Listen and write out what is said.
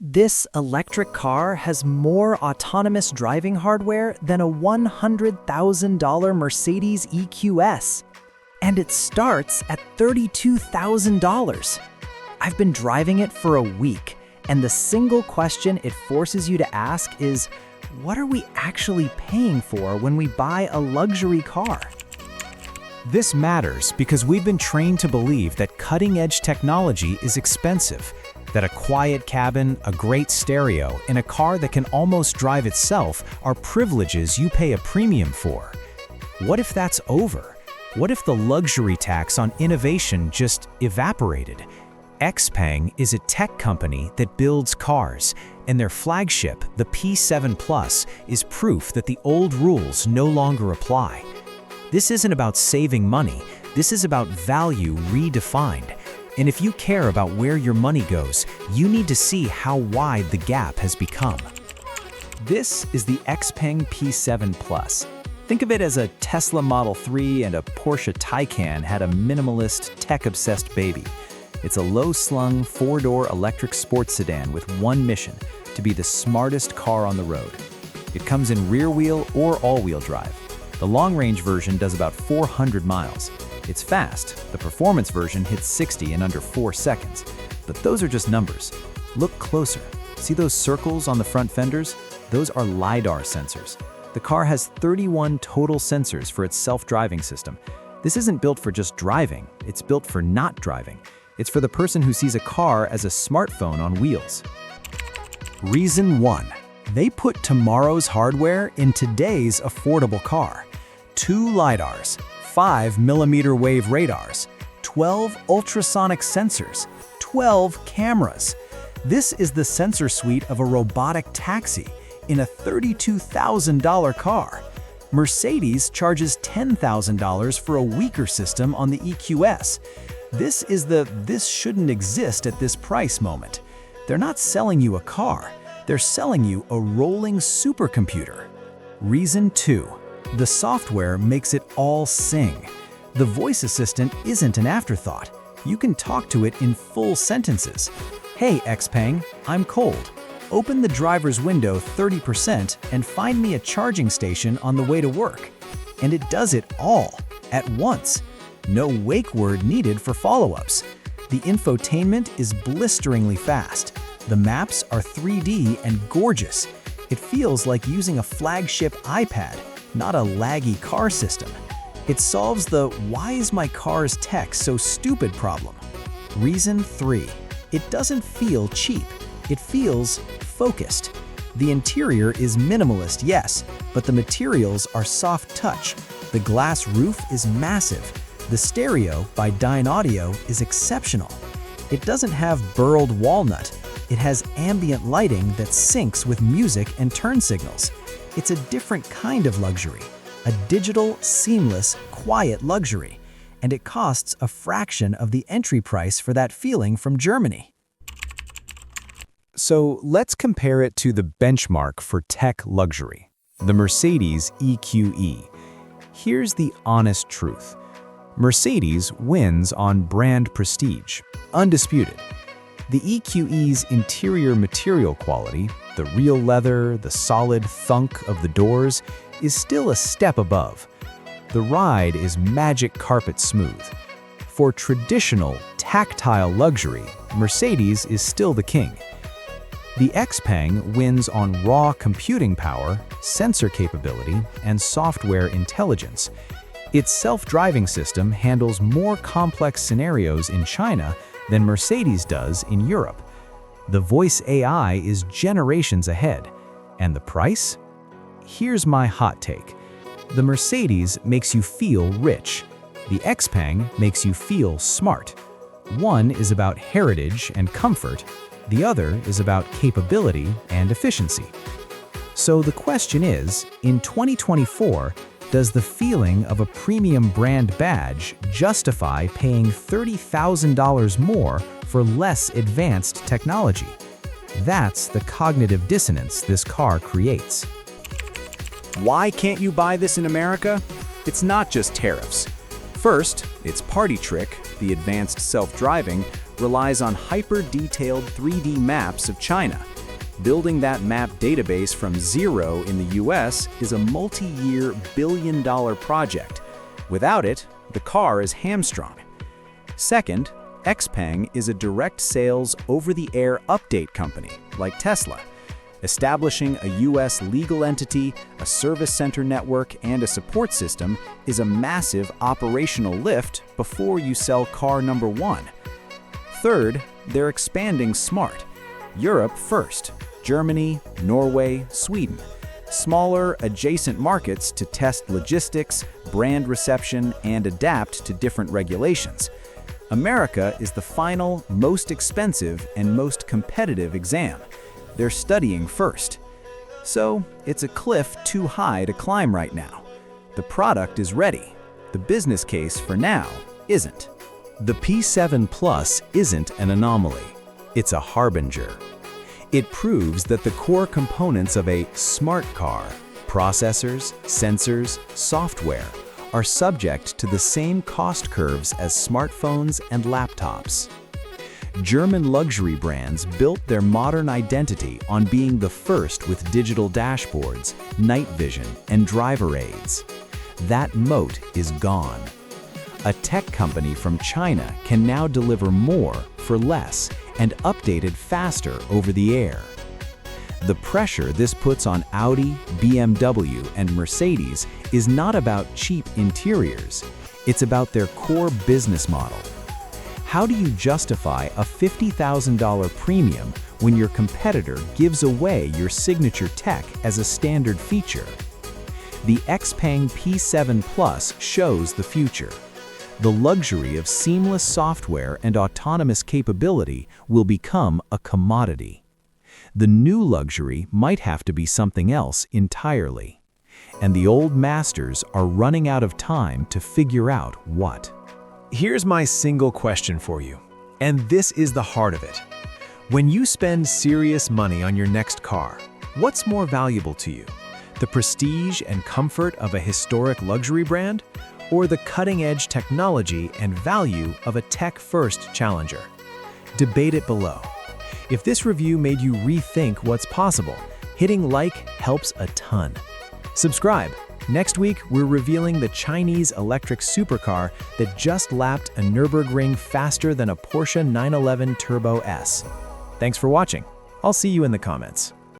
This electric car has more autonomous driving hardware than a $100,000 Mercedes EQS. And it starts at $32,000. I've been driving it for a week, and the single question it forces you to ask is, what are we actually paying for when we buy a luxury car? This matters because we've been trained to believe that cutting-edge technology is expensive, that a quiet cabin, a great stereo, and a car that can almost drive itself are privileges you pay a premium for. What if that's over? What if the luxury tax on innovation just evaporated? XPeng is a tech company that builds cars, and their flagship, the P7 Plus, is proof that the old rules no longer apply. This isn't about saving money, this is about value redefined. And if you care about where your money goes, you need to see how wide the gap has become. This is the XPeng P7 Plus. Think of it as a Tesla Model 3 and a Porsche Taycan had a minimalist, tech-obsessed baby. It's a low-slung, four-door electric sports sedan with one mission: to be the smartest car on the road. It comes in rear-wheel or all-wheel drive. The long-range version does about 400 miles. It's fast. The performance version hits 60 in under 4 seconds. But those are just numbers. Look closer. See those circles on the front fenders? Those are LiDAR sensors. The car has 31 total sensors for its self-driving system. This isn't built for just driving. It's built for not driving. It's for the person who sees a car as a smartphone on wheels. Reason 1. They put tomorrow's hardware in today's affordable car. 2 LiDARs, 5 millimeter wave radars, 12 ultrasonic sensors, 12 cameras. This is the sensor suite of a robotic taxi in a $32,000 car. Mercedes charges $10,000 for a weaker system on the EQS. This is the "this shouldn't exist at this price" moment. They're not selling you a car, they're selling you a rolling supercomputer. Reason 2. The software makes it all sing. The voice assistant isn't an afterthought. You can talk to it in full sentences. "Hey XPeng, I'm cold. Open the driver's window 30% and find me a charging station on the way to work." And it does it all, at once. No wake word needed for follow-ups. The infotainment is blisteringly fast. The maps are 3D and gorgeous. It feels like using a flagship iPad, not a laggy car system. It solves the "why is my car's tech so stupid" problem. Reason 3. It doesn't feel cheap. It feels focused. The interior is minimalist, yes, but the materials are soft touch. The glass roof is massive. The stereo by Dyn Audio is exceptional. It doesn't have burled walnut. It has ambient lighting that syncs with music and turn signals. It's a different kind of luxury, a digital, seamless, quiet luxury, and it costs a fraction of the entry price for that feeling from Germany. So let's compare it to the benchmark for tech luxury, the Mercedes EQE. Here's the honest truth. Mercedes wins on brand prestige, undisputed. The EQE's interior material quality, the real leather, the solid thunk of the doors, is still a step above. The ride is magic carpet smooth. For traditional, tactile luxury, Mercedes is still the king. The XPeng wins on raw computing power, sensor capability, and software intelligence. Its self-driving system handles more complex scenarios in China than Mercedes does in Europe. The voice AI is generations ahead. And the price? Here's my hot take. The Mercedes makes you feel rich. The XPeng makes you feel smart. One is about heritage and comfort. The other is about capability and efficiency. So the question is, in 2024, does the feeling of a premium brand badge justify paying $30,000 more for less advanced technology? That's the cognitive dissonance this car creates. Why can't you buy this in America? It's not just tariffs. First, its party trick, the advanced self-driving, relies on hyper-detailed 3D maps of China. Building that map database from zero in the US is a multi-year billion-dollar project. Without it, the car is hamstrung. Second, XPeng is a direct sales over-the-air update company, like Tesla. Establishing a US legal entity, a service center network, and a support system is a massive operational lift before you sell car number one. Third, they're expanding smart. Europe first, Germany, Norway, Sweden. Smaller, adjacent markets to test logistics, brand reception, and adapt to different regulations. America is the final, most expensive, and most competitive exam. They're studying first. So, it's a cliff too high to climb right now. The product is ready. The business case for now isn't. The P7 Plus isn't an anomaly. It's a harbinger. It proves that the core components of a smart car, processors, sensors, software, are subject to the same cost curves as smartphones and laptops. German luxury brands built their modern identity on being the first with digital dashboards, night vision, and driver aids. That moat is gone. A tech company from China can now deliver more for less and updated faster over the air. The pressure this puts on Audi, BMW, and Mercedes is not about cheap interiors. It's about their core business model. How do you justify a $50,000 premium when your competitor gives away your signature tech as a standard feature? The XPeng P7 Plus shows the future. The luxury of seamless software and autonomous capability will become a commodity. The new luxury might have to be something else entirely. And the old masters are running out of time to figure out what. Here's my single question for you, and this is the heart of it. When you spend serious money on your next car, what's more valuable to you? The prestige and comfort of a historic luxury brand, or the cutting-edge technology and value of a tech-first challenger? Debate it below. If this review made you rethink what's possible, hitting like helps a ton. Subscribe. Next week, we're revealing the Chinese electric supercar that just lapped a Nürburgring faster than a Porsche 911 Turbo S. Thanks for watching. I'll see you in the comments.